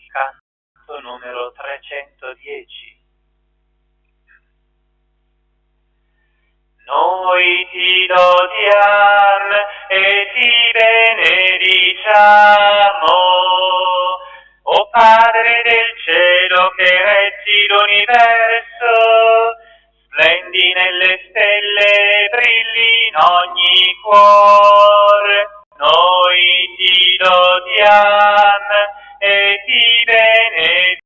Canto numero 310. Noi ti lodiam e ti benediciamo, o Padre del cielo che reggi l'universo, splendi nelle stelle, brilli in ogni cuore. Noi ti lodiam e ti benediciamo,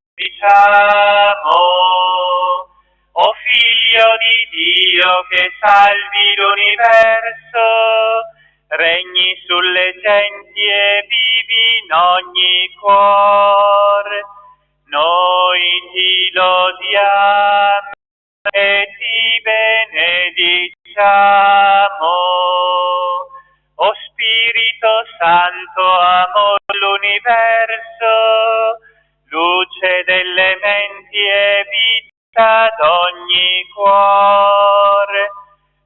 o Figlio di Dio che salvi l'universo, regni sulle genti e vivi in ogni cuore. Noi ti lodiamo e ti benediciamo, o Spirito Santo, amor l'universo, luce delle menti e vita d'ogni cuore.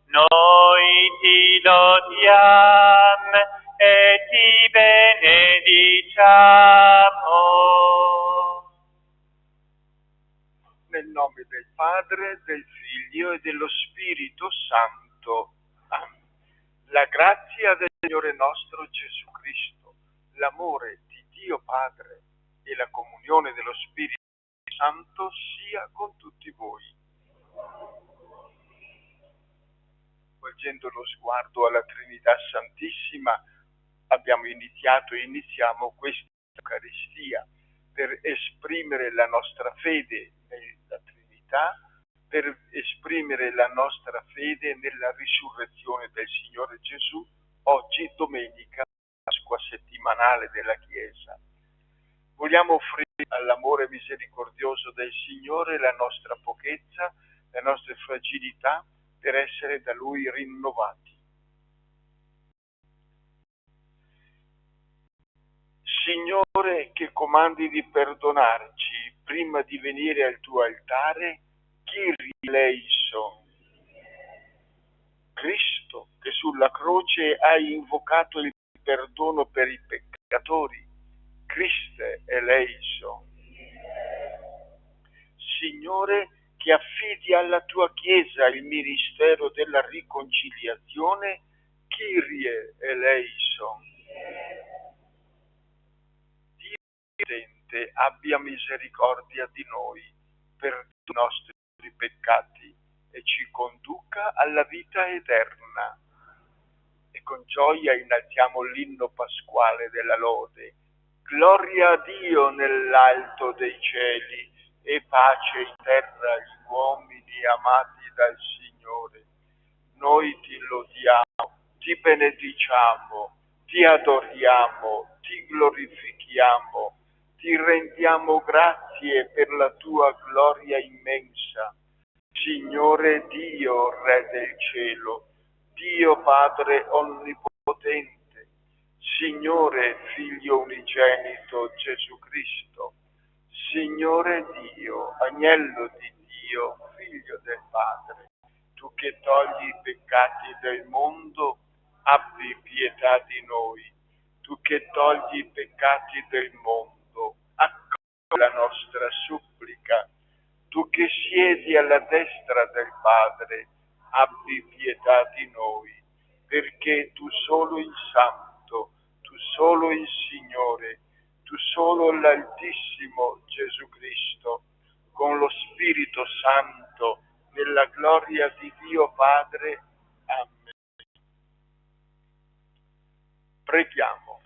Noi ti lodiam e ti benediciamo. Nel nome del Padre, del Figlio e dello Spirito Santo. Amen. La grazia del Signore nostro Gesù Cristo, l'amore di Dio Padre e la comunione dello Spirito Santo sia con tutti voi. Volgendo lo sguardo alla Trinità Santissima, abbiamo iniziato e iniziamo questa Eucaristia per esprimere la nostra fede nella Trinità, per esprimere la nostra fede nella risurrezione del Signore Gesù, oggi domenica, Pasqua settimanale della Chiesa. Vogliamo offrire all'amore misericordioso del Signore la nostra pochezza, le nostre fragilità, per essere da Lui rinnovati. Signore, che comandi di perdonarci prima di venire al tuo altare, Kyrie eleison. Cristo, che sulla croce hai invocato il perdono per i peccatori, Christe eleison. Signore, che affidi alla tua Chiesa il ministero della riconciliazione, Kyrie eleison. Dio Potente, abbia misericordia di noi, per i nostri peccati e ci conduca alla vita eterna. E con gioia innalziamo l'inno pasquale della lode. Gloria a Dio nell'alto dei cieli e pace in terra agli uomini amati dal Signore. Noi ti lodiamo, ti benediciamo, ti adoriamo, ti glorifichiamo, ti rendiamo grazie per la tua gloria immensa. Signore Dio, Re del cielo, Dio Padre onnipotente, Signore Figlio unigenito Gesù Cristo, Signore Dio, Agnello di Dio, Figlio del Padre, tu che togli i peccati del mondo, abbi pietà di noi. Tu che togli i peccati del mondo, accogli la nostra supplica. Tu che siedi alla destra del Padre, abbi pietà di noi, perché tu solo il Santo, tu solo il Signore, tu solo l'Altissimo Gesù Cristo, con lo Spirito Santo, nella gloria di Dio Padre. Amen. Preghiamo.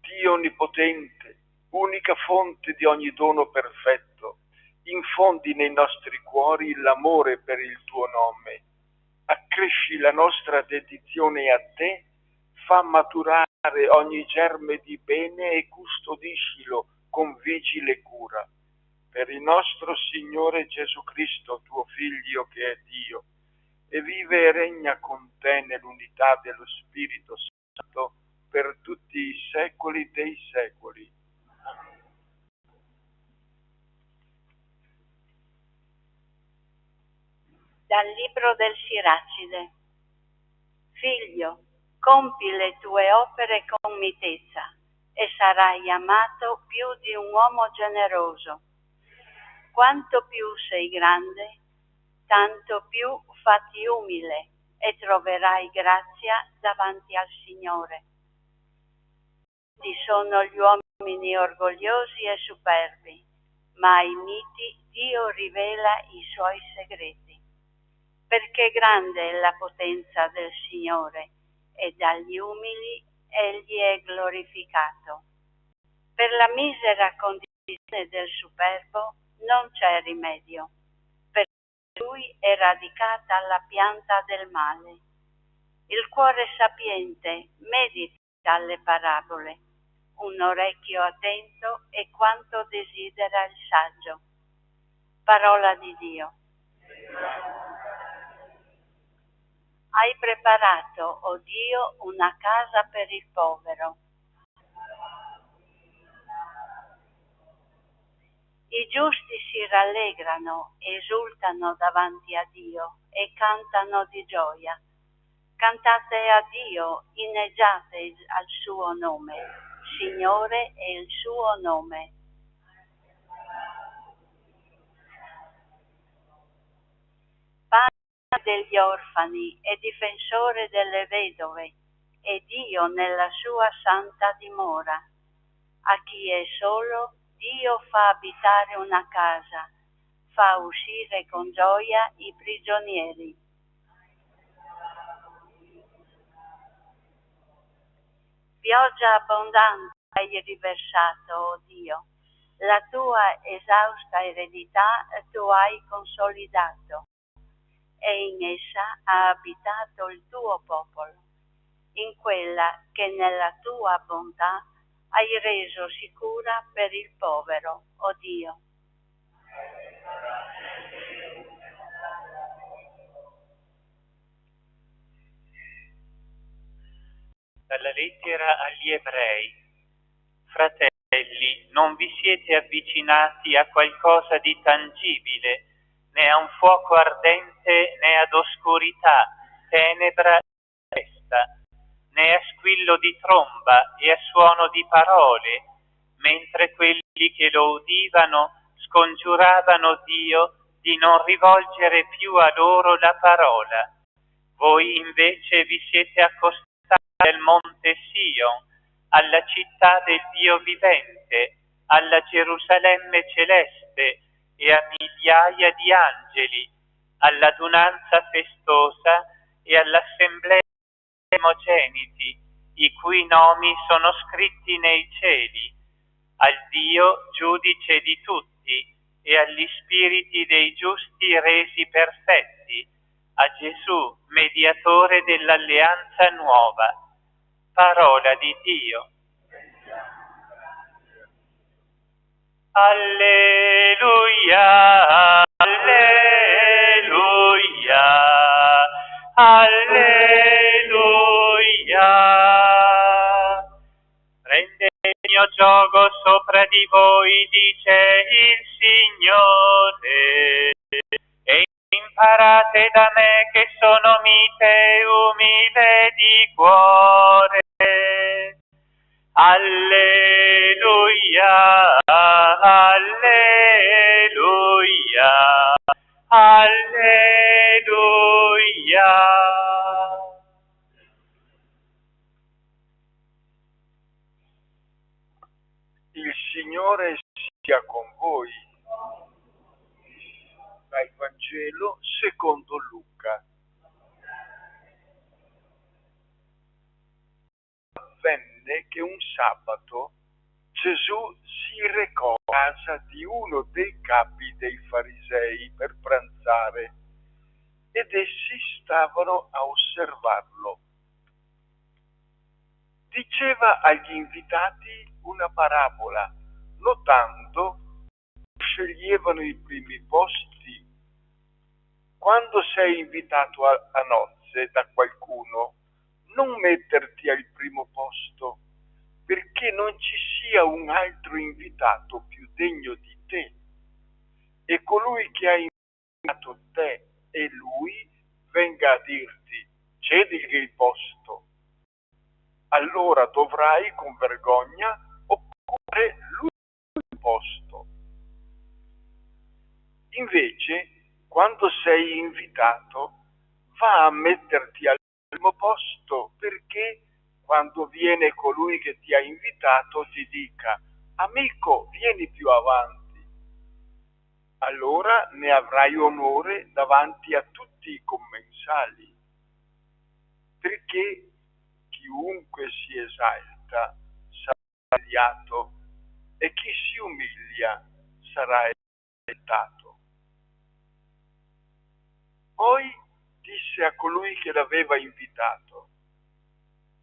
Dio onnipotente, unica fonte di ogni dono perfetto, infondi nei nostri cuori l'amore per il tuo nome. Accresci la nostra dedizione a te, fa maturare ogni germe di bene e custodiscilo con vigile cura. Per il nostro Signore Gesù Cristo, tuo Figlio che è Dio, e vive e regna con te nell'unità dello Spirito Santo per tutti i secoli dei secoli. Amen. Dal libro del Siracide. Figlio, Compi le tue opere con mitezza e sarai amato più di un uomo generoso. Quanto più sei grande, tanto più fatti umile e troverai grazia davanti al Signore. Ci sono gli uomini orgogliosi e superbi, ma ai miti Dio rivela i suoi segreti. Perché grande è la potenza del Signore e dagli umili egli è glorificato. Per la misera condizione del superbo non c'è rimedio, per lui è radicata la pianta del male. Il cuore sapiente medita le parabole, un orecchio attento è quanto desidera il saggio. Parola di Dio. Hai preparato, o Dio, una casa per il povero. I giusti si rallegrano, esultano davanti a Dio e cantano di gioia. Cantate a Dio, inneggiate al suo nome. Signore è il suo nome. Padre degli orfani e difensore delle vedove, è Dio nella sua santa dimora. A chi è solo, Dio fa abitare una casa, fa uscire con gioia i prigionieri. Pioggia abbondante hai riversato, o Dio, la tua esausta eredità tu hai consolidato, e in essa ha abitato il tuo popolo, in quella che nella tua bontà hai reso sicura per il povero, o Dio. Dalla lettera agli Ebrei. Fratelli, non vi siete avvicinati a qualcosa di tangibile, né a un fuoco ardente, né ad oscurità, tenebra e tempesta, né a squillo di tromba e a suono di parole, mentre quelli che lo udivano scongiuravano Dio di non rivolgere più a loro la parola. Voi invece vi siete accostati al monte Sion, alla città del Dio vivente, alla Gerusalemme celeste e a migliaia di angeli, all'adunanza festosa e all'assemblea dei primogeniti, i cui nomi sono scritti nei cieli, al Dio giudice di tutti e agli spiriti dei giusti resi perfetti, a Gesù, mediatore dell'alleanza nuova. Parola di Dio. Alleluia, alleluia, alleluia. Prende il mio giogo sopra di voi, dice il Signore, e imparate da me che sono mite e umile di cuore. Alleluia, alleluia, alleluia. Il Signore sia con voi. Dal Vangelo secondo Luca. Avvenne che un sabato Gesù si recò a casa di uno dei capi dei farisei per pranzare ed essi stavano a osservarlo. Diceva agli invitati una parabola, notando che sceglievano i primi posti. Quando sei invitato a nozze da qualcuno, non metterti al primo posto, perché non ci sia un altro invitato più degno di te. E colui che ha invitato te e lui venga a dirti: cedili il posto. allora dovrai con vergogna occupare l'ultimo posto. Invece, quando sei invitato, va a metterti al primo posto, perché quando viene colui che ti ha invitato ti dica: amico, vieni più avanti. Allora ne avrai onore davanti a tutti i commensali, perché chiunque si esalta sarà umiliato e chi si umilia sarà esaltato. Poi disse a colui che l'aveva invitato: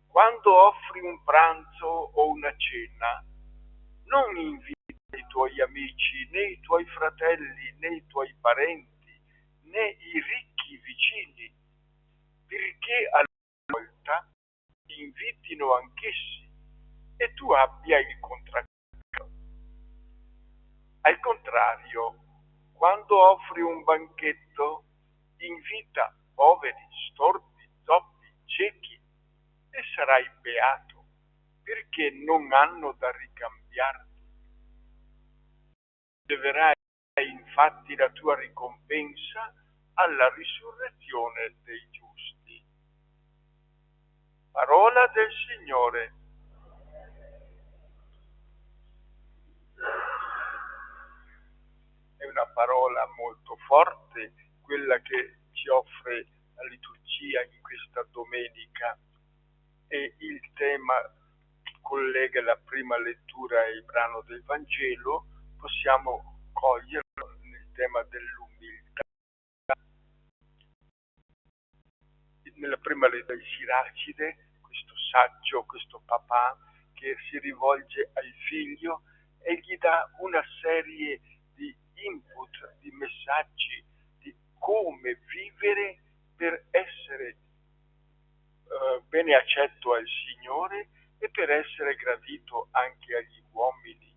quando offri un pranzo o una cena, non invita i tuoi amici, né i tuoi fratelli, né i tuoi parenti, né i ricchi vicini, perché alla volta ti invitino anch'essi e tu abbia il contraccolpo. Al contrario, quando offri un banchetto, invita poveri, storpi, zoppi, ciechi, e sarai beato, perché non hanno da ricambiarti. Riceverai infatti la tua ricompensa alla risurrezione dei giusti. Parola del Signore. È una parola molto forte, quella che ci offre la liturgia in questa domenica, e il tema collega la prima lettura e il brano del Vangelo. Possiamo coglierlo nel tema dell'umiltà. Nella prima lettera di Siracide, questo saggio, questo papà che si rivolge al figlio e gli dà una serie di input, di messaggi di come vivere per essere bene accetto al Signore e per essere gradito anche agli uomini.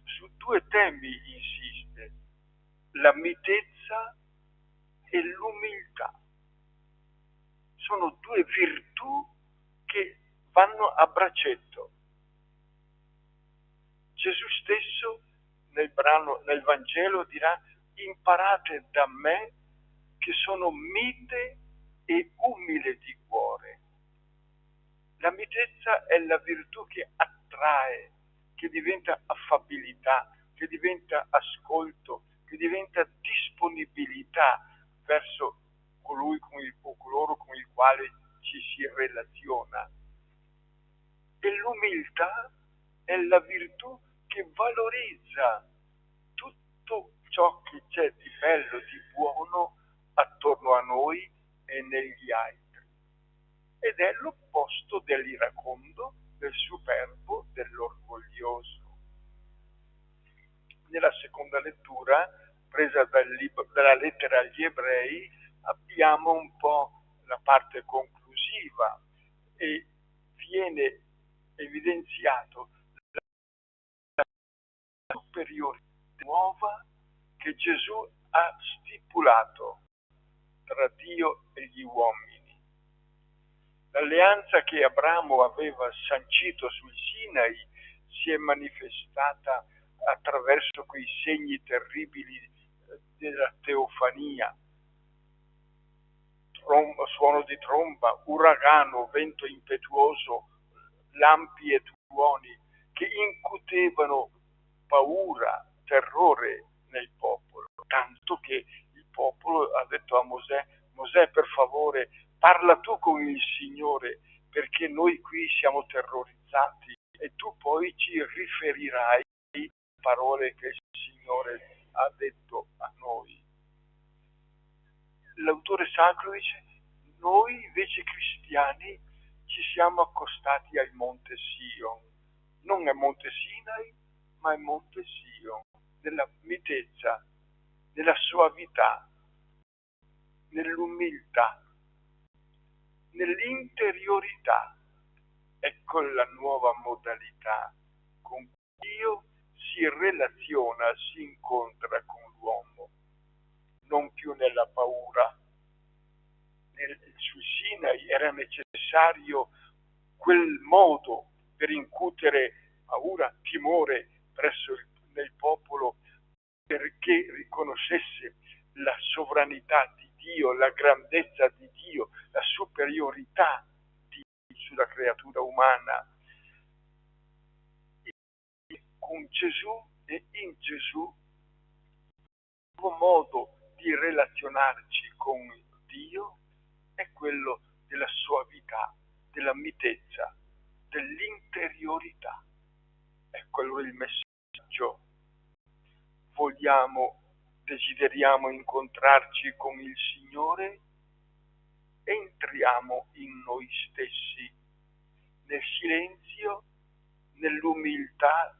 Su due temi insiste: la mitezza e l'umiltà. Sono due virtù che vanno a braccetto. Gesù stesso nel Vangelo dirà: imparate da me che sono mite e umile di cuore. La mitezza è la virtù che attrae, che diventa affabilità, che diventa ascolto, che diventa disponibilità verso coloro con il quale ci si relaziona. E l'umiltà è la virtù che valorizza tutto ciò che c'è di bello, di buono attorno a noi e negli altri. Ed è l'opposto dell'iracondo, del superbo, dell'orgoglioso. Nella seconda lettura, presa dalla lettera agli Ebrei, abbiamo un po' la parte conclusiva e viene evidenziato la superiore nuova che Gesù ha stipulato tra Dio e gli uomini. L'alleanza che Abramo aveva sancito sul Sinai si è manifestata attraverso quei segni terribili della teofania: suono di tromba, uragano, vento impetuoso, lampi e tuoni che incutevano paura, terrore nel popolo, tanto che il popolo ha detto a Mosè: Mosè, per favore, parla tu con il Signore, perché noi qui siamo terrorizzati e tu poi ci riferirai le parole che il Signore ha detto a noi. L'autore sacro dice: noi invece cristiani ci siamo accostati al Monte Sion, non al Monte Sinai, ma al Monte Sion, nella mitezza, nella suavità, nell'umiltà, nell'interiorità. Ecco la nuova modalità con cui Dio si relaziona, si incontra con l'uomo, non più nella paura. Sul Sinai era necessario quel modo per incutere paura, timore nel popolo, perché riconoscesse la sovranità di Dio, la grandezza di Dio, la superiorità di Dio sulla creatura umana. Con Gesù e in Gesù il nuovo modo di relazionarci con Dio è quello della suavità, della mitezza, dell'interiorità. Ecco allora il messaggio. Desideriamo incontrarci con il Signore? Entriamo in noi stessi, nel silenzio, nell'umiltà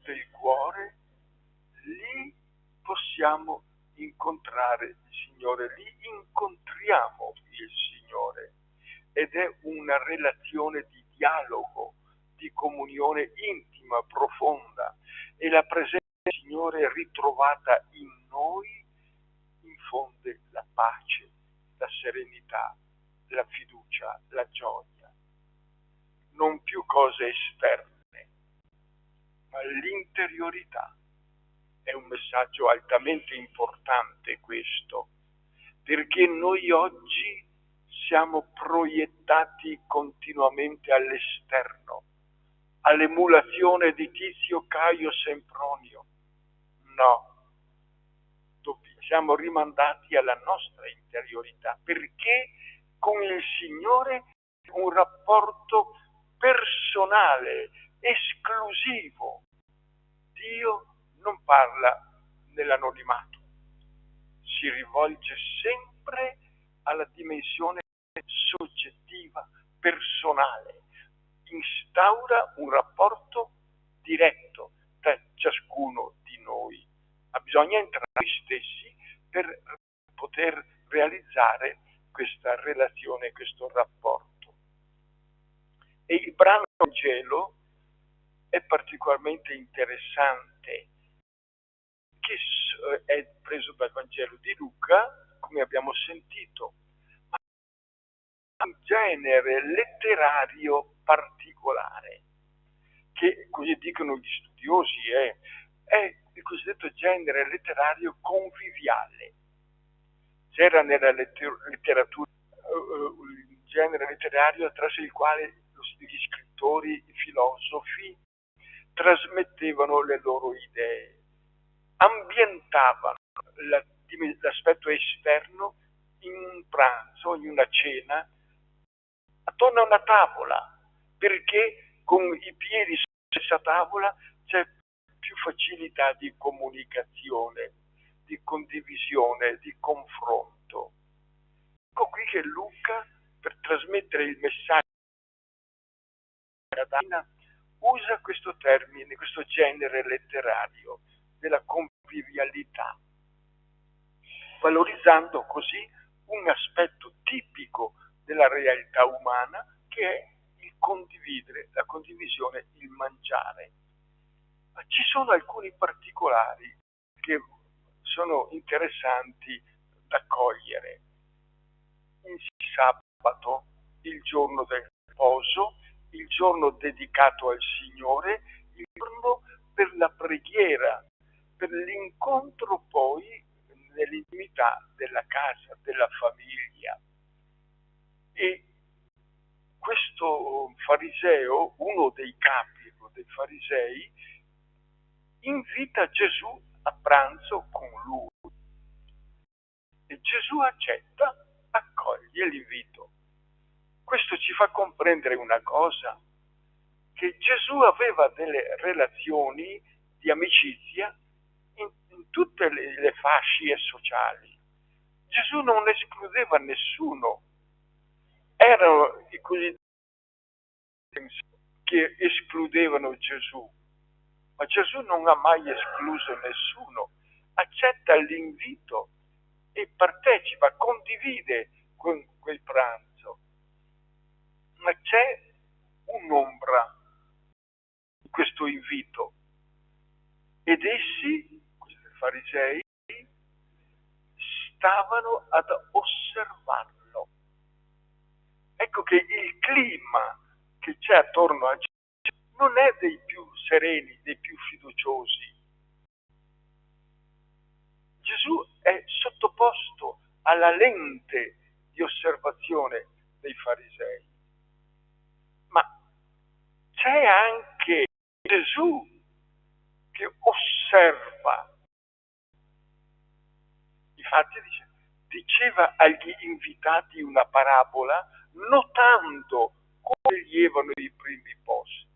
del cuore, lì possiamo incontrare il Signore, lì incontriamo il Signore ed è una relazione di dialogo, di comunione intima, profonda, e la presenza del Signore ritrovata in noi infonde la pace, la serenità, la fiducia, la gioia. Non più cose esterne, ma l'interiorità. È un messaggio altamente importante questo, perché noi oggi siamo proiettati continuamente all'esterno, all'emulazione di Tizio, Caio, Sempronio. No, siamo rimandati alla nostra interiorità, perché con il Signore un rapporto personale, esclusivo. Dio non parla nell'anonimato, si rivolge sempre alla dimensione soggettiva, personale, instaura un rapporto diretto tra ciascuno di noi. Ma bisogna entrare noi stessi per poter realizzare questa relazione, questo rapporto. E il brano Vangelo è particolarmente interessante, che è preso dal Vangelo di Luca, come abbiamo sentito, ma ha un genere letterario particolare, che così dicono gli studiosi è il cosiddetto genere letterario conviviale. C'era nella letteratura un genere letterario attraverso il quale gli scrittori, i filosofi trasmettevano le loro idee, ambientavano l'aspetto esterno in un pranzo, in una cena, attorno a una tavola, perché con i piedi su questa tavola c'è più facilità di comunicazione, di condivisione, di confronto. Ecco qui che Luca, per trasmettere il messaggio della Dina, usa questo termine, questo genere letterario della convivialità, valorizzando così un aspetto tipico della realtà umana che è il condividere, la condivisione, il mangiare. Ma ci sono alcuni particolari che sono interessanti da cogliere. Il sabato, il giorno del riposo, il giorno dedicato al Signore, il giorno per la preghiera, per l'incontro poi nell'intimità della casa, della famiglia. E questo fariseo, uno dei capi dei farisei, invita Gesù a pranzo con lui. E Gesù accetta, accoglie l'invito. Questo ci fa comprendere una cosa, che Gesù aveva delle relazioni di amicizia in tutte le fasce sociali. Gesù non escludeva nessuno. Erano i cosiddetti che escludevano Gesù, ma Gesù non ha mai escluso nessuno, accetta l'invito e partecipa, condivide quel pranzo. Ma c'è un'ombra in questo invito, ed essi, questi farisei, stavano ad osservarlo. Ecco Ecco che il clima che c'è attorno a Gesù non è dei più sereni, dei più fiduciosi. Gesù è sottoposto alla lente di osservazione dei farisei. Ma c'è anche Gesù che osserva. Infatti diceva agli invitati una parabola notando come lievano i primi posti.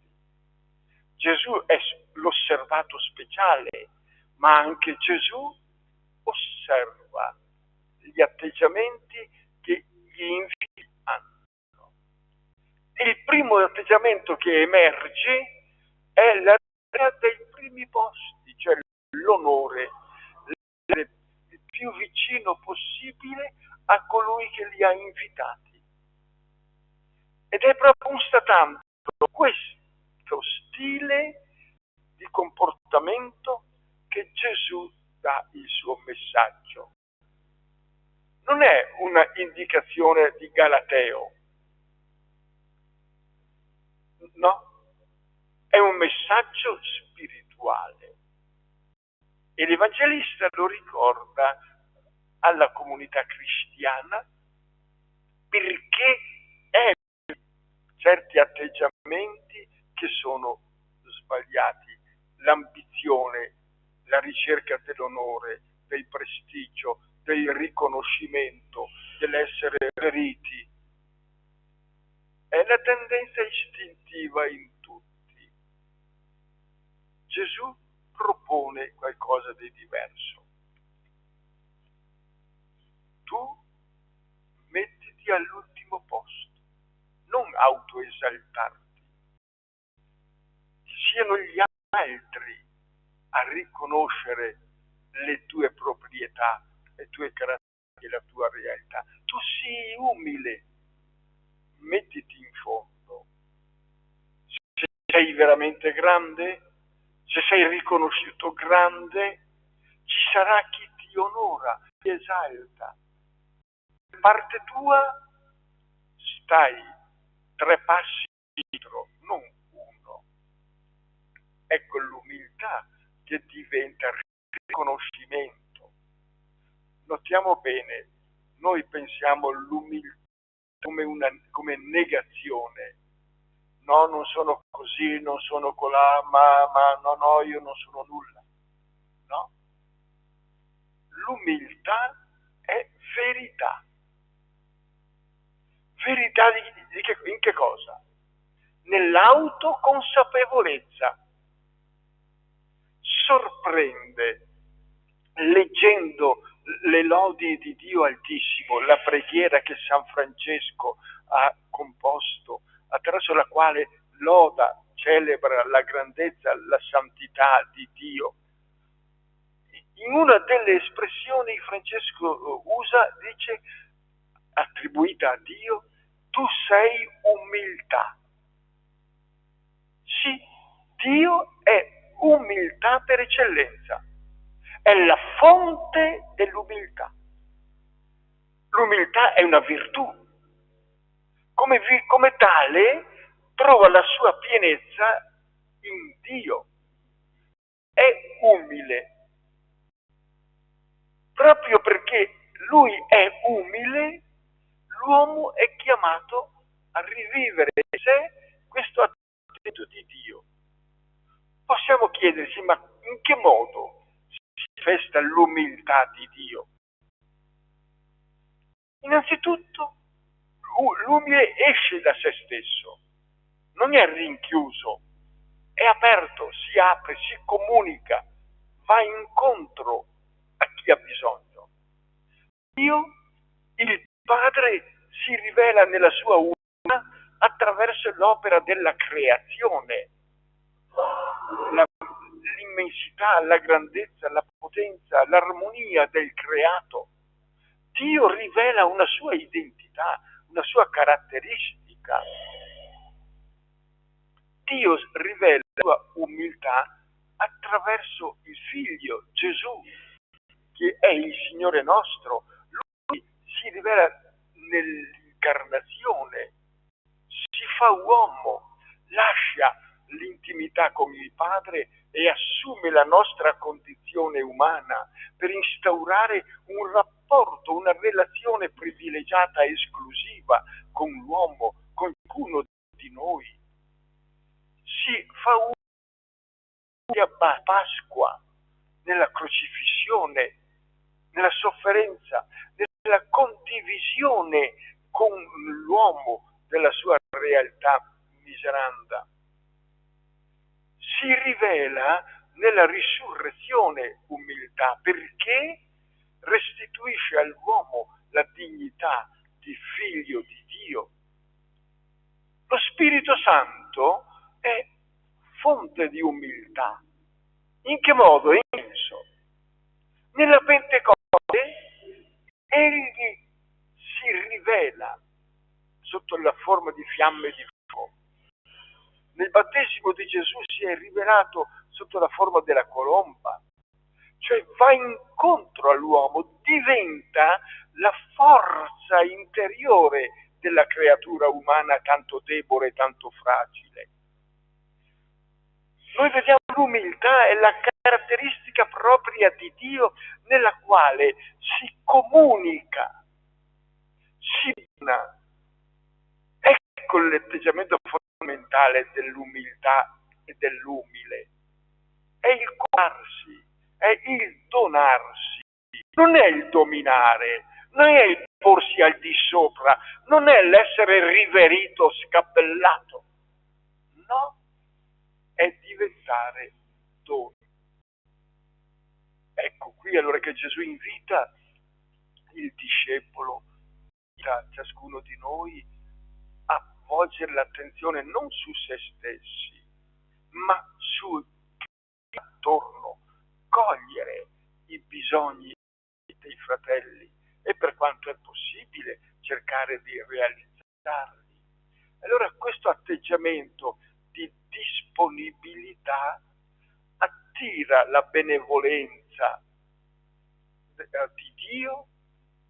Gesù è l'osservato speciale, ma anche Gesù osserva gli atteggiamenti che gli invitati hanno. Il primo atteggiamento che emerge è la dei primi posti, cioè l'onore, l'essere il più vicino possibile a colui che li ha invitati. Ed è proprio constatando questo stile di comportamento che Gesù dà il suo messaggio. Non è una indicazione di galateo, no? È un messaggio spirituale. E l'Evangelista lo ricorda alla comunità cristiana perché è certi atteggiamenti che sono sbagliati, l'ambizione, la ricerca dell'onore, del prestigio, del riconoscimento, dell'essere veriti, è la tendenza istintiva in tutti. Gesù propone qualcosa di diverso. Tu mettiti all'ultimo posto, non autoesaltarti. Siano gli altri a riconoscere le tue proprietà, le tue caratteristiche, la tua realtà. Tu sii umile, mettiti in fondo. Se sei veramente grande, se sei riconosciuto grande, ci sarà chi ti onora, ti esalta. Da parte tua stai 3 passi dietro, non uno. Ecco l'umiltà che diventa riconoscimento. Notiamo bene, noi pensiamo all'umiltà come negazione. No, non sono così, non sono colà, ma no, io non sono nulla. No? L'umiltà è verità. Verità in che cosa? Nell'autoconsapevolezza. Sorprende, leggendo le lodi di Dio Altissimo, la preghiera che San Francesco ha composto, attraverso la quale loda, celebra la grandezza, la santità di Dio. In una delle espressioni Francesco usa, dice, attribuita a Dio, tu sei umiltà. Sì, Dio è umiltà per eccellenza, è la fonte dell'umiltà. L'umiltà è una virtù, come tale trova la sua pienezza in Dio, è umile. Proprio perché lui è umile, l'uomo è chiamato a rivivere in sé questo atteggiamento di Dio. Possiamo chiedersi, ma in che modo si manifesta l'umiltà di Dio? Innanzitutto, l'umile esce da se stesso, non è rinchiuso, è aperto, si apre, si comunica, va incontro a chi ha bisogno. Dio, il Padre, si rivela nella sua umanità attraverso l'opera della creazione. L'immensità, la grandezza, la potenza, l'armonia del creato. Dio rivela una sua identità, una sua caratteristica. Dio rivela la sua umiltà attraverso il Figlio Gesù, che è il Signore nostro. Lui si rivela nell'incarnazione, fa uomo, lascia l'intimità con il Padre e assume la nostra condizione umana per instaurare un rapporto, una relazione privilegiata e esclusiva con l'uomo, con ciascuno di noi. Si fa uomo a Pasqua, nella crocifissione, nella sofferenza, nella condivisione con l'uomo della sua realtà miseranda. Si rivela nella risurrezione umiltà, perché restituisce all'uomo la dignità di figlio di Dio. Lo Spirito Santo è fonte di umiltà. In che modo? Immenso. Nella Pentecoste egli si rivela sotto la forma di fiamme di fuoco. Nel battesimo di Gesù si è rivelato sotto la forma della colomba, cioè va incontro all'uomo, diventa la forza interiore della creatura umana tanto debole, tanto fragile. Noi vediamo l'umiltà è la caratteristica propria di Dio nella quale si comunica, si dona. Ecco l'atteggiamento fondamentale dell'umiltà e dell'umile. È il curarsi, è il donarsi, non è il dominare, non è il porsi al di sopra, non è l'essere riverito, scappellato. No, è diventare dono. Ecco qui allora che Gesù invita il discepolo, invita ciascuno di noi a volgere l'attenzione non su se stessi, ma su attorno, cogliere i bisogni dei fratelli e per quanto è possibile cercare di realizzarli. Allora questo atteggiamento di disponibilità attira la benevolenza di Dio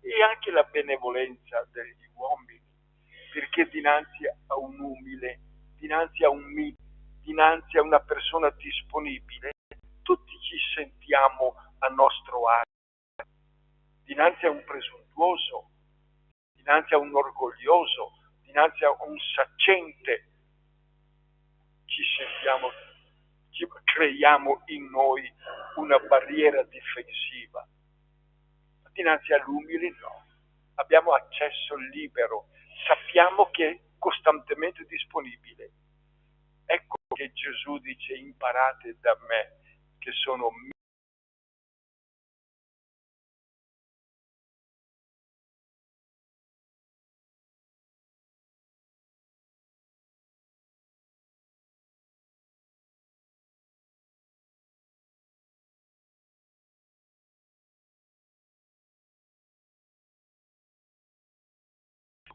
e anche la benevolenza degli uomini, perché dinanzi a un umile, dinanzi a una persona disponibile, tutti ci sentiamo a nostro agio. Dinanzi a un presuntuoso, dinanzi a un orgoglioso, dinanzi a un saccente, creiamo in noi una barriera difensiva. Dinanzi all'umile no, abbiamo accesso libero, sappiamo che è costantemente disponibile. Ecco che Gesù dice: imparate da me che sono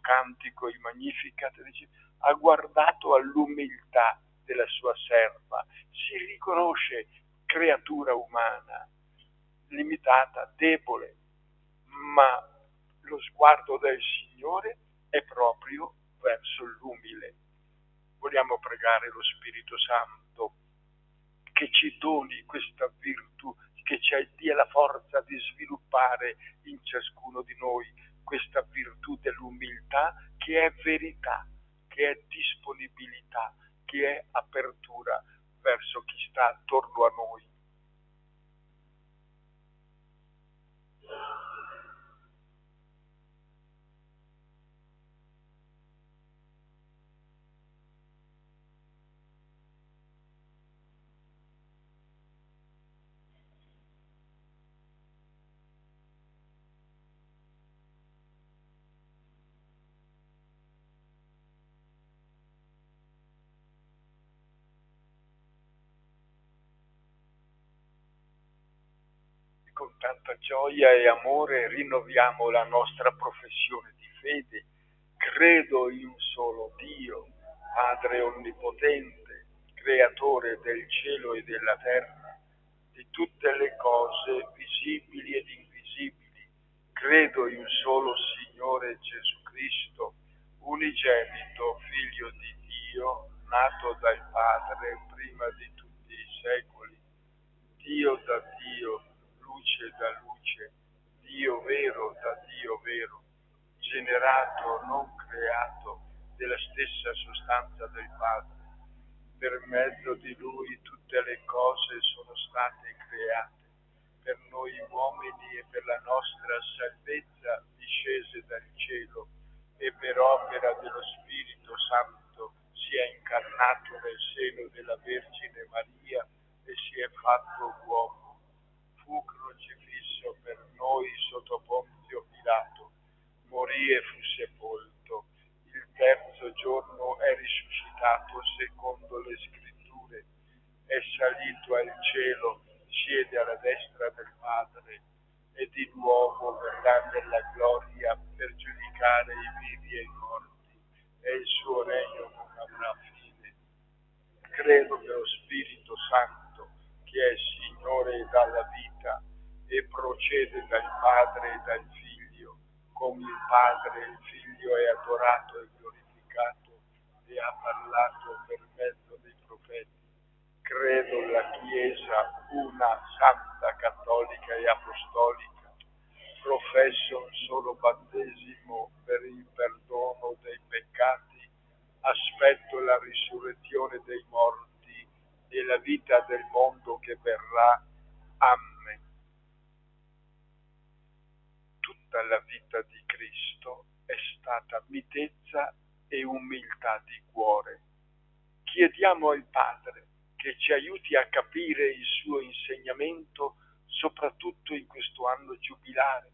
cantico, il Magnificat, ha guardato all'umiltà della sua serva, si riconosce creatura umana, limitata, debole, ma lo sguardo del Signore è proprio verso l'umile. Vogliamo pregare lo Spirito Santo che ci doni questa virtù, che ci dia la forza di sviluppare in ciascuno di noi questa virtù dell'umiltà, che è verità, che è disponibilità, che è apertura verso chi sta attorno a noi. Con tanta gioia e amore rinnoviamo la nostra professione di fede. Credo in un solo Dio, Padre Onnipotente, Creatore del cielo e della terra, di tutte le cose visibili ed invisibili. Credo in un solo Signore Gesù Cristo, unigenito Figlio di Dio, Dio, nato dal Padre prima di tutti i secoli, Dio da Dio, luce da luce, Dio vero da Dio vero, generato, non creato, della stessa sostanza del Padre. Per mezzo di Lui tutte le cose sono state create, per noi uomini e per la nostra salvezza discese dal cielo, e per opera dello Spirito Santo si è incarnato nel seno della Vergine Maria e si è fatto uomo. Fu crocifisso per noi sotto Ponzio Pilato, morì e fu sepolto. Il terzo giorno è risuscitato secondo le Scritture, è salito al cielo, siede alla destra del Padre e di nuovo verrà nella gloria per giudicare i vivi e i morti, e il suo regno non avrà fine. Credo nello Spirito Santo, che è Signore e dà la vita e procede dal Padre e dal Figlio, come il Padre e il Figlio è adorato e glorificato e ha parlato per mezzo dei profeti. Credo nella Chiesa, una santa, cattolica e apostolica. Professo un solo battesimo per il perdono dei peccati. Aspetto la risurrezione dei morti e la vita del mondo che verrà. Amen. Tutta la vita di Cristo è stata mitezza e umiltà di cuore. Chiediamo al Padre che ci aiuti a capire il suo insegnamento, soprattutto in questo anno giubilare,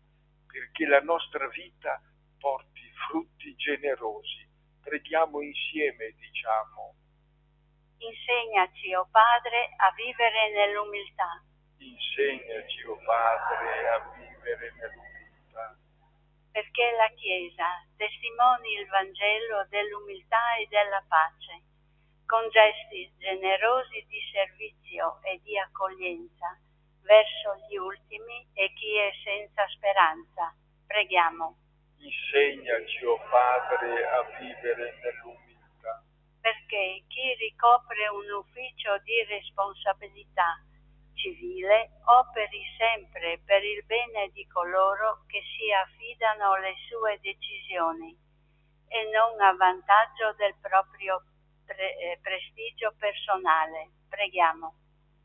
perché la nostra vita porti frutti generosi. Preghiamo insieme, diciamo. Insegnaci, o Padre, a vivere nell'umiltà. Insegnaci, o Padre, a vivere nell'umiltà. Perché la Chiesa testimoni il Vangelo dell'umiltà e della pace, con gesti generosi di servizio e di accoglienza verso gli ultimi e chi è senza speranza. Preghiamo. Insegnaci, o Padre, a vivere nell'umiltà. Perché chi ricopre un ufficio di responsabilità civile operi sempre per il bene di coloro che si affidano alle sue decisioni e non a vantaggio del proprio prestigio personale. Preghiamo.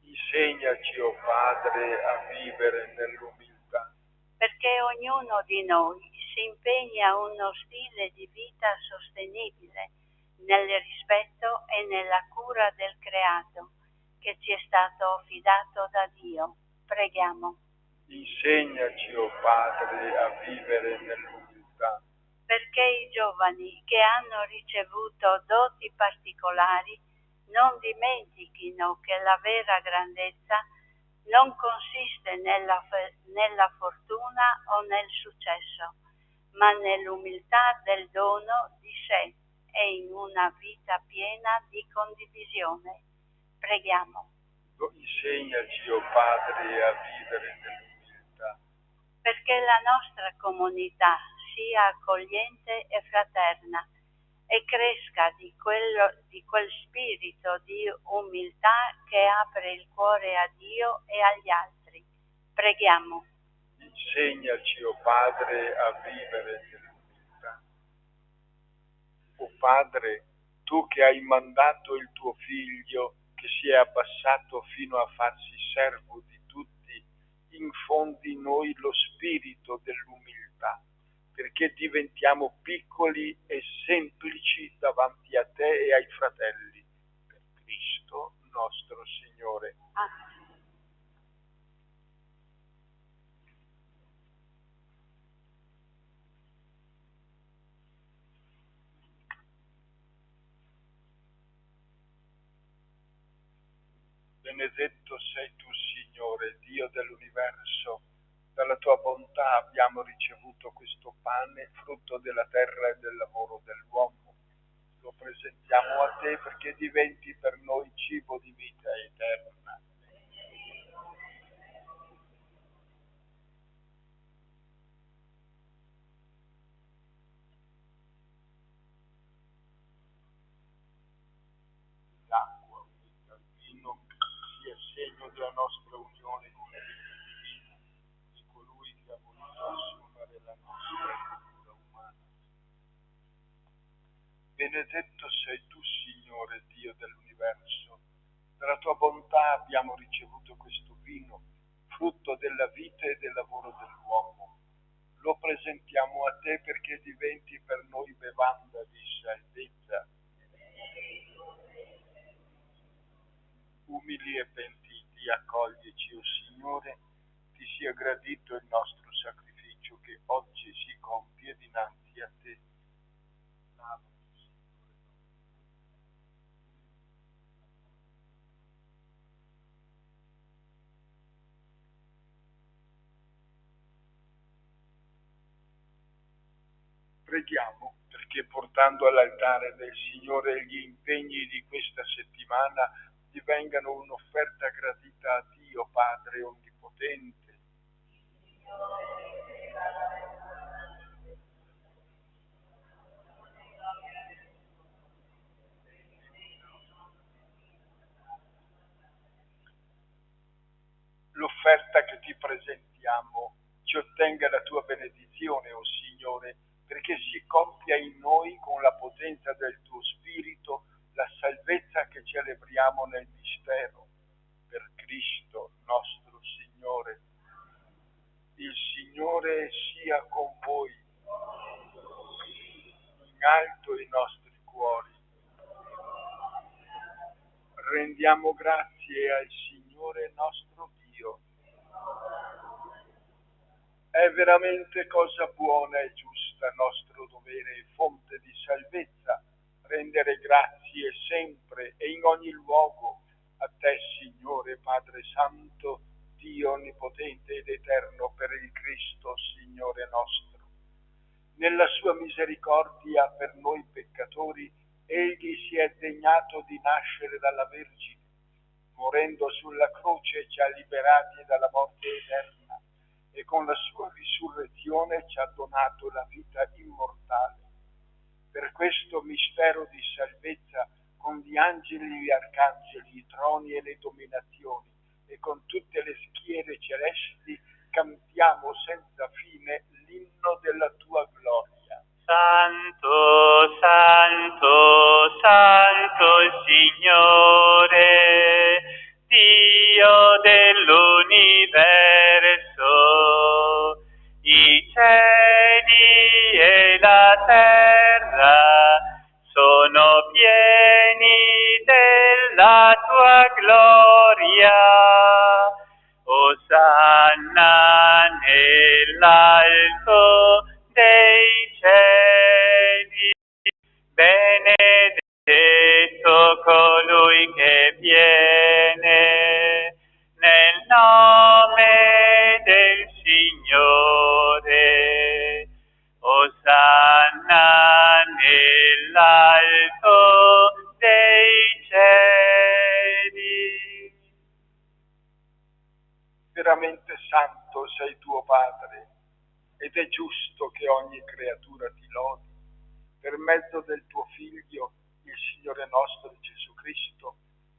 Insegnaci, o Padre, a vivere nell'umiltà. Perché ognuno di noi si impegna a uno stile di vita sostenibile nel rispetto e nella cura del creato che ci è stato affidato da Dio. Preghiamo. Insegnaci, o Padre, a vivere nell'umiltà. Perché i giovani che hanno ricevuto doti particolari non dimentichino che la vera grandezza non consiste nella fortuna o nel successo, ma nell'umiltà del dono di sé e in una vita piena di condivisione. Preghiamo. Insegnaci, o Padre, a vivere nell'umiltà. Perché la nostra comunità sia accogliente e fraterna e cresca di quel spirito di umiltà che apre il cuore a Dio e agli altri. Preghiamo. Insegnaci, o Padre, a vivere nell'umiltà. O Padre, tu che hai mandato il tuo Figlio, che si è abbassato fino a farsi servo di tutti, infondi in noi lo spirito dell'umiltà, perché diventiamo piccoli e semplici davanti a te e ai fratelli. Per Cristo nostro Signore. Amen. Benedetto sei tu, Signore, Dio dell'universo. Dalla tua bontà abbiamo ricevuto questo pane, frutto della terra e del lavoro dell'uomo. Lo presentiamo a te perché diventi per noi cibo di vita eterna. la nostra unione con la vita divina di colui che ha voluto assumere la nostra natura umana. Benedetto sei tu, Signore, Dio dell'universo. Dalla tua bontà abbiamo ricevuto questo vino, frutto della vita e del lavoro dell'uomo. Lo presentiamo a te perché diventi per noi bevanda di salvezza. Umili e pentiti, accoglici, o Signore, ti sia gradito il nostro sacrificio che oggi si compie dinanzi a te. Preghiamo perché portando all'altare del Signore gli impegni di questa settimana divengano un'offerta gradita a Dio Padre Onnipotente. L'offerta che ti presentiamo ci ottenga la tua benedizione, o Signore, perché si compia in noi con la potenza del tuo Spirito la salvezza che celebriamo nel mistero. Per Cristo nostro Signore. Il Signore sia con voi. In alto i nostri cuori. Rendiamo grazie al Signore nostro Dio. È veramente cosa buona e giusta, nostro dovere e fonte di salvezza, rendere grazie sempre e in ogni luogo a te, Signore Padre Santo, Dio Onnipotente ed Eterno, per il Cristo, Signore nostro. Nella sua misericordia per noi peccatori, Egli si è degnato di nascere dalla Vergine, morendo sulla croce ci ha liberati dalla morte eterna e con la sua risurrezione ci ha donato la vita immortale. Per questo mistero di salvezza, con gli angeli, gli arcangeli, i troni e le dominazioni, e con tutte le schiere celesti, cantiamo senza fine l'inno della tua gloria. Santo, santo, santo il Signore, Dio dell'universo, i cieli e la terra sono pieni della tua gloria. Osanna nell'alto dei cieli, benedetto colui che viene nel nome del Signore. Osanna nell'alto dei cieli. Veramente santo sei tuo Padre, ed è giusto che ogni creatura ti lodi. Per mezzo del tuo Figlio, il Signore nostro Gesù Cristo,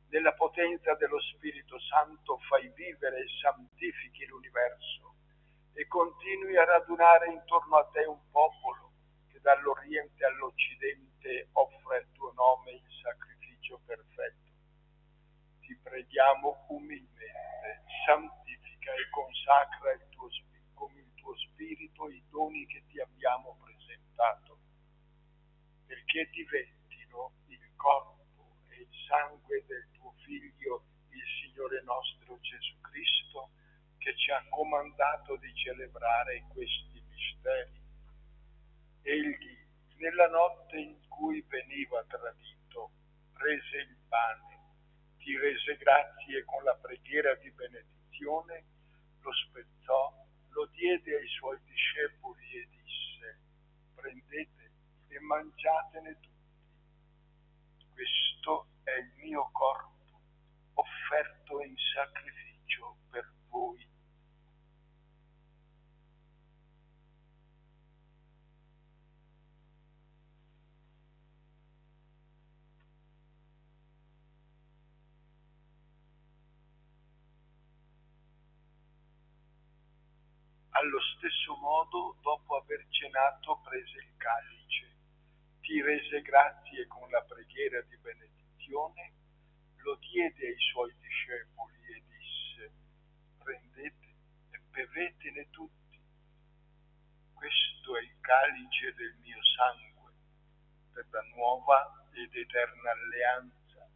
nella potenza dello Spirito Santo fai vivere e santifichi l'universo e continui a radunare intorno a te un popolo che dall'Oriente all'Occidente offre al tuo nome il sacrificio perfetto. Ti preghiamo umilmente, santifica e consacra con il tuo Spirito i doni che ti abbiamo presentato, perché diventino il corpo e il sangue del tuo Figlio, il Signore nostro Gesù Cristo, che ci ha comandato di celebrare questi misteri. Egli, nella notte in cui veniva tradito, prese il pane, ti rese grazie con la preghiera di benedizione, lo spezzò, lo diede ai suoi discepoli e disse: prendete e mangiatene tutti. Questo è il mio corpo, offerto in sacrificio per voi. Allo stesso modo, dopo aver cenato, prese il calice, ti rese grazie con la preghiera di benedizione, lo diede ai suoi discepoli e disse: prendete e bevetene tutti. Questo è il calice del mio sangue, per la nuova ed eterna alleanza,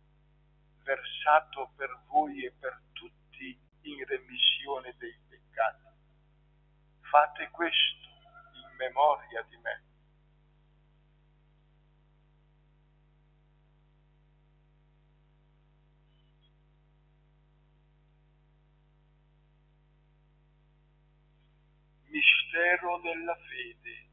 versato per voi e per tutti in remissione dei peccati. Fate questo in memoria di me. Mistero della fede.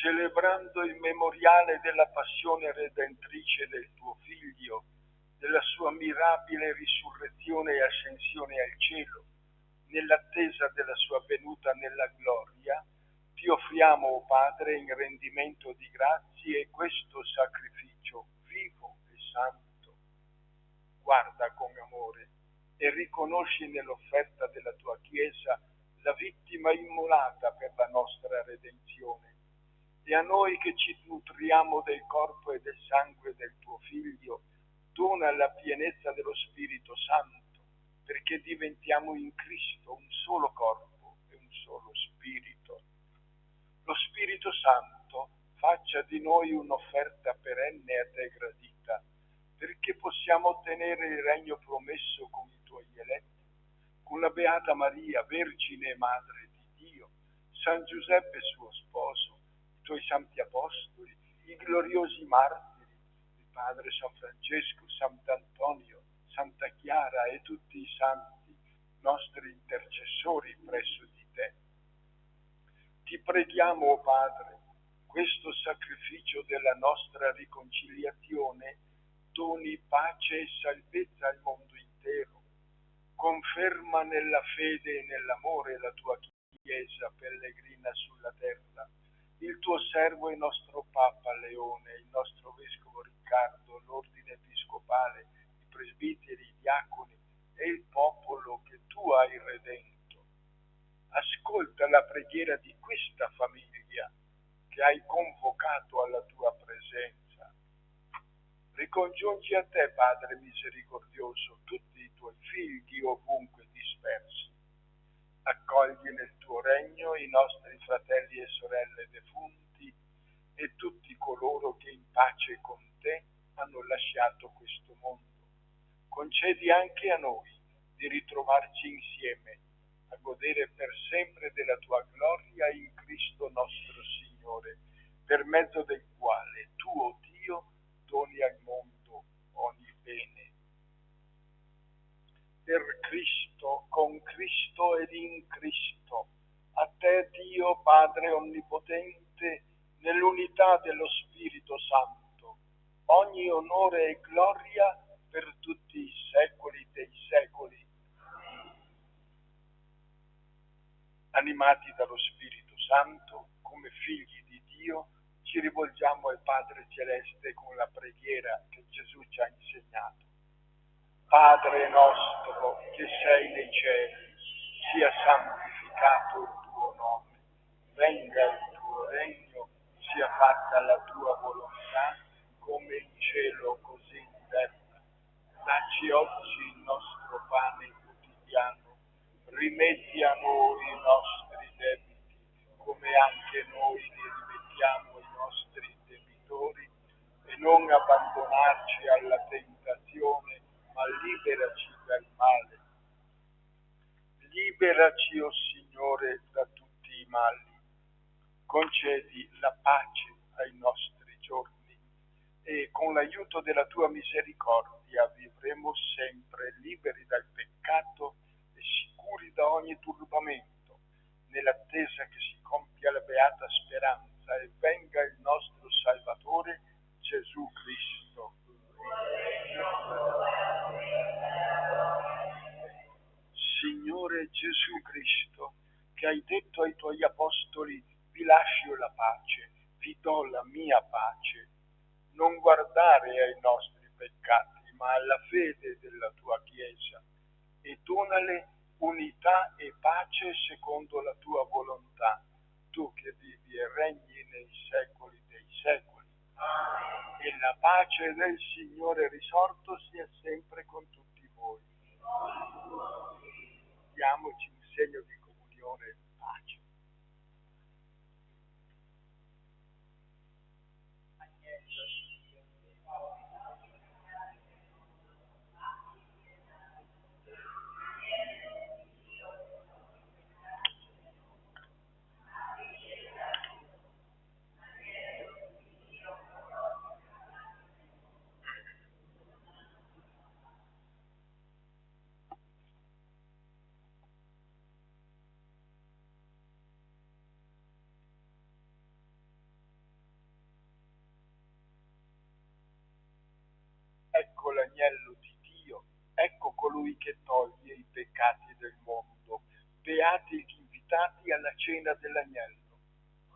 Celebrando il memoriale della passione redentrice del tuo Figlio, della sua mirabile risurrezione e ascensione al cielo, nell'attesa della sua venuta nella gloria, ti offriamo, o Padre, in rendimento di grazie questo sacrificio vivo e santo. Guarda con amore e riconosci nell'offerta della tua Chiesa la vittima immolata per la nostra redenzione. E a noi che ci nutriamo del corpo e del sangue del tuo Figlio, dona la pienezza dello Spirito Santo, perché diventiamo in Cristo un solo corpo e un solo Spirito. Lo Spirito Santo faccia di noi un'offerta perenne a te gradita, perché possiamo ottenere il regno promesso con i tuoi eletti, con la Beata Maria, Vergine e Madre di Dio, San Giuseppe suo sposo, i tuoi santi apostoli, i gloriosi martiri, il Padre San Francesco, Sant'Antonio, Santa Chiara e tutti i santi nostri intercessori presso di te. Ti preghiamo, o Padre, questo sacrificio della nostra riconciliazione doni pace e salvezza al mondo intero. Conferma nella fede e nell'amore la tua Chiesa pellegrina sulla terra, il tuo servo e nostro Papa Leone, il nostro Vescovo Riccardo, l'ordine episcopale, i presbiteri, i diaconi e il popolo che tu hai redento. Ascolta la preghiera di questa famiglia che hai convocato alla tua presenza. Ricongiungi a te, Padre misericordioso, tutti i tuoi figli ovunque dispersi. Accogli nel tuo regno i nostri fratelli e sorelle defunti e tutti coloro che in pace con te hanno lasciato questo mondo. Concedi anche a noi di ritrovarci insieme, a godere per sempre della tua gloria in Cristo nostro Signore, per mezzo del quale tu, o Dio, doni al mondo ogni bene. Per Cristo, con Cristo ed in Cristo, a te Dio Padre Onnipotente, nell'unità dello Spirito Santo, ogni onore e gloria per tutti i secoli dei secoli. Animati dallo Spirito Santo, come figli di Dio, ci rivolgiamo al Padre Celeste con la preghiera che Gesù ci ha insegnato. Padre nostro che sei nei cieli, sia santificato il tuo nome, venga il tuo regno, sia fatta la tua volontà, come in cielo così in terra. Dacci oggi il nostro pane quotidiano, rimetti a noi i nostri debiti, come anche noi li rimettiamo ai nostri debitori, e non abbandonarci alla tentazione, ma liberaci dal male. Liberaci, o Signore, da tutti i mali. Concedi la pace ai nostri giorni e con l'aiuto della tua misericordia vivremo sempre liberi dal peccato e sicuri da ogni turbamento, nell'attesa che si compia la beata speranza e venga il nostro Salvatore Gesù Cristo. Signore Gesù Cristo, che hai detto ai tuoi apostoli: vi lascio la pace, vi do la mia pace. Non guardare ai nostri peccati, ma alla fede della tua Chiesa, e donale unità e pace secondo la tua volontà, tu che vivi e regni nei secoli dei secoli. E la pace del Signore risorto sia sempre con tutti voi. Diamoci un segno di comunione e pace. Ecco l'agnello di Dio, ecco colui che toglie i peccati del mondo. Beati gli invitati alla cena dell'agnello.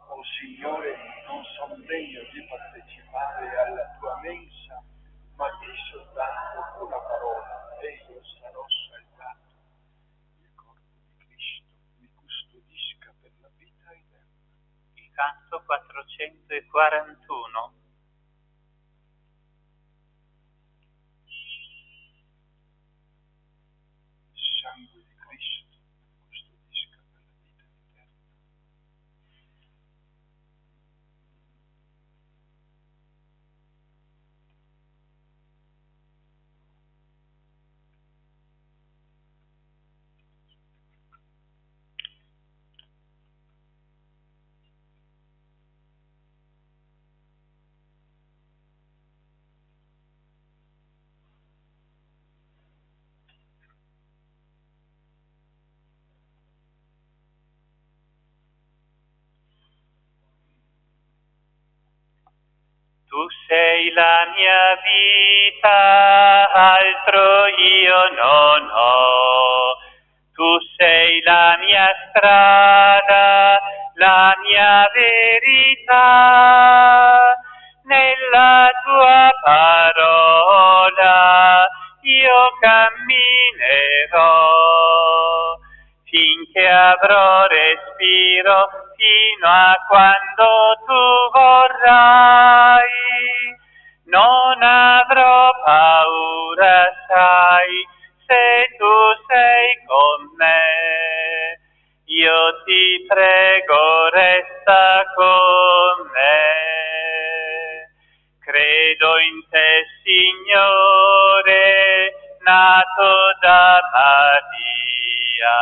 O Signore, non sono degno di partecipare alla tua mensa, ma di soltanto una parola e io sarò salvato. Il corpo di Cristo mi custodisca per la vita eterna. Il canto 441. Sangue di Cristo mi custodisca per la vita eterna. Tu sei la mia vita, altro io non ho. Tu sei la mia strada, la mia verità. Nella tua parola io camminerò, finché avrò respiro, fino a quando tu vorrai. Non avrò paura, sai, se tu sei con me. Io ti prego, resta con me. Credo in te, Signore, nato da Maria,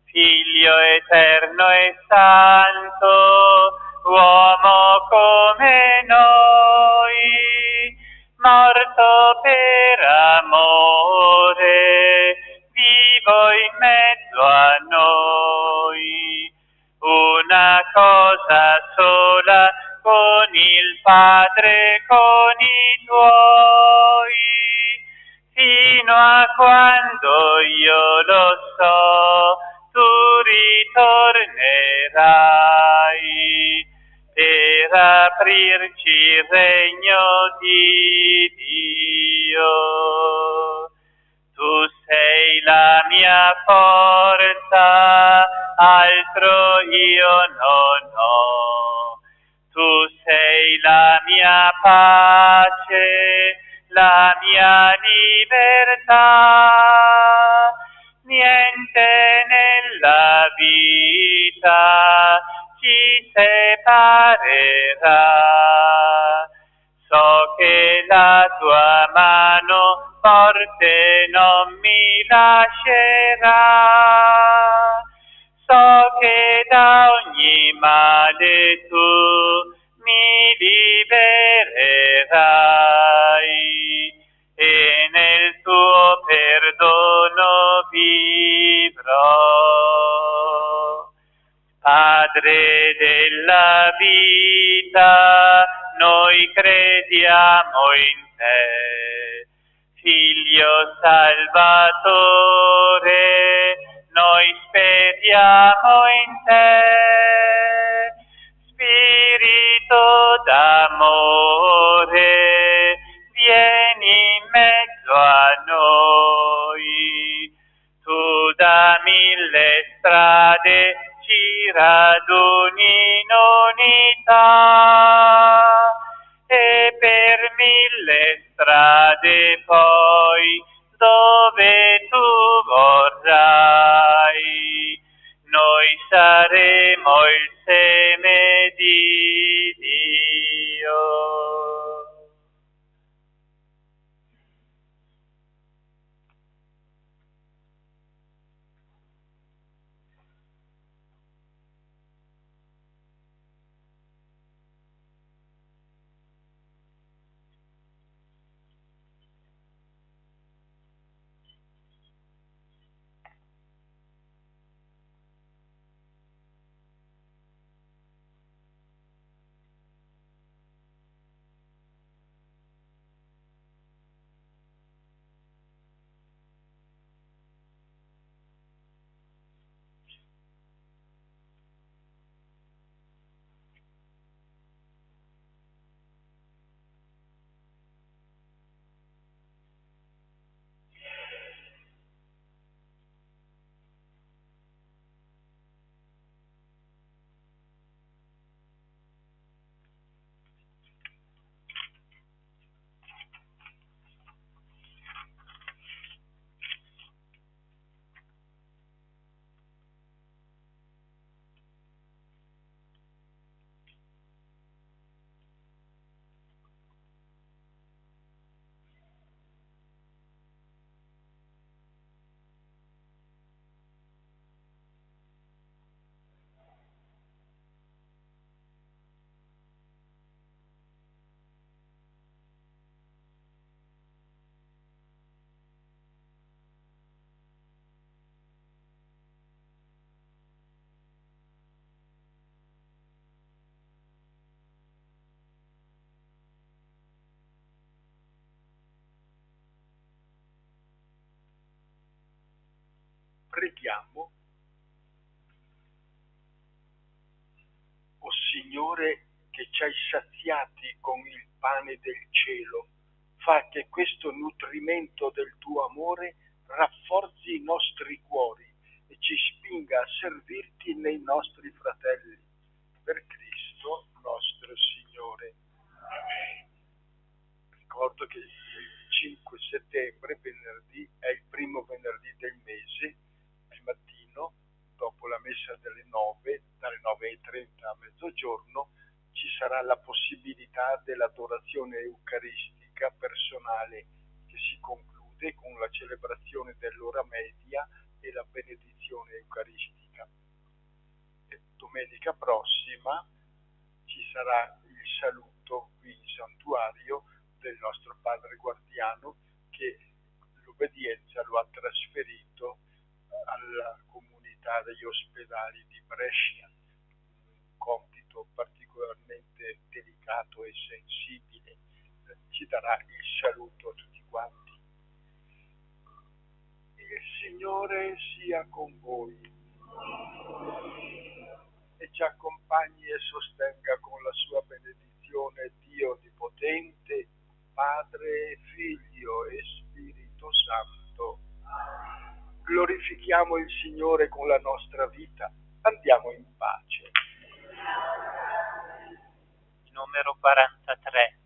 Figlio eterno e santo, uomo come noi, morto per amore, vivo in mezzo a noi. Una cosa sola con il Padre, con i tuoi, fino a quando io lo so, tu ritornerai per aprirci il regno di Dio. Tu sei la mia forza, altro io non ho. Tu sei la mia pace, la mia libertà. Niente nella vita ci separerà. So che la tua mano forte non mi lascerà. So che da ogni male tu mi libererai e nel tuo perdono vivrò. Padre della vita, noi crediamo in te. Figlio Salvatore, noi speriamo in te. Spirito le strade poi dove tu vorrai. Noi saremo il seme di Dio. Preghiamo. O Signore, che ci hai saziati con il pane del cielo, fa che questo nutrimento del tuo amore rafforzi i nostri cuori e ci spinga a servirti nei nostri fratelli. Per Cristo nostro Signore. Amen. Ricordo che il 5 settembre, venerdì, è il primo venerdì del mese, al mattino, dopo la messa delle 9, dalle 9:30 a mezzogiorno, ci sarà la possibilità dell'adorazione eucaristica personale che si conclude con la celebrazione dell'ora media e la benedizione eucaristica. E domenica prossima ci sarà il saluto qui in santuario del nostro padre guardiano che l'obbedienza lo ha trasferito alla comunità degli ospedali di Brescia, un compito particolarmente delicato e sensibile. Ci darà il saluto a tutti quanti. Il Signore sia con voi e ci accompagni e sostenga con la sua benedizione Dio Onnipotente, Padre, Figlio e Spirito Santo. Glorifichiamo il Signore con la nostra vita. Andiamo in pace. Numero 43.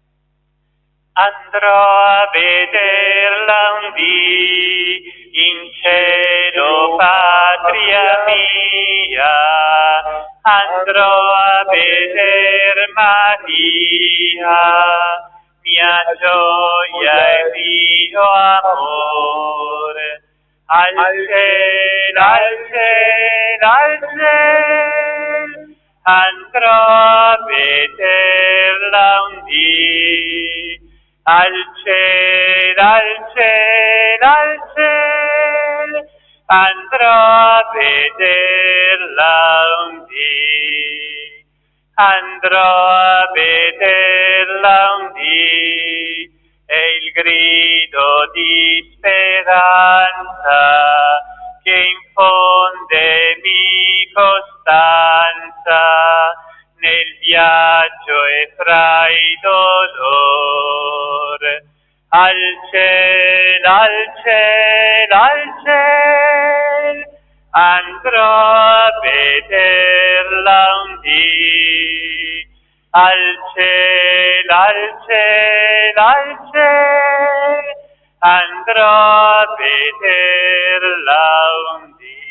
Andrò a vederla un dì in cielo, patria mia. Andrò a veder Maria, mia gioia e mio amore. Al cielo, al cielo, al cielo, andrò a vederla un dì. Al cielo, al cielo, al cielo, andrò a vederla un dì. Andrò a vederla un dì. È il grido di speranza che infondemi costanza nel viaggio e fra i dolori. Al cielo, al cielo, al cielo, andrò a vederla un dì. al cielo, al cielo, al cielo, andrò a vederla un dì.